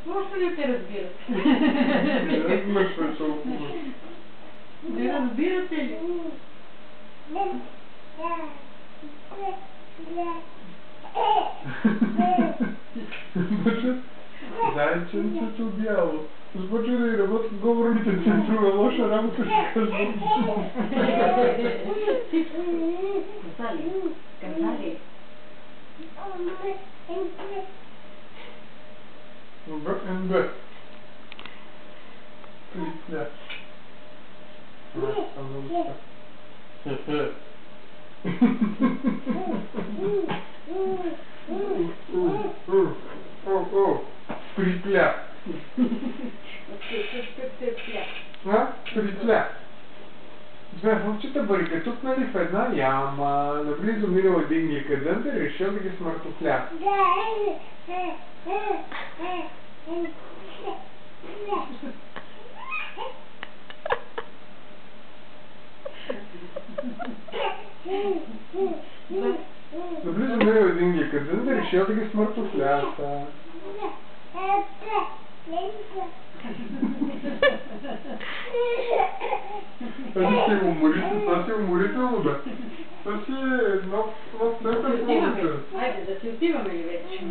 Просто не те разбират. Не разбирате ли? Зайченцето бяло. Започва да и работи в говорните центрове. Лоша работа ще казвам. Казали. НБ. Притля. Притля. А? Притля. Две вълчета бърка тук, нали, в една яма. Наблизо минал един гекадънт и решил да ги смъртофля. Наблизо минал един гекадънт и решил да ги смъртофля. Това си уморително, бе. Това си е нов център. Айде, да си отиваме ли вече?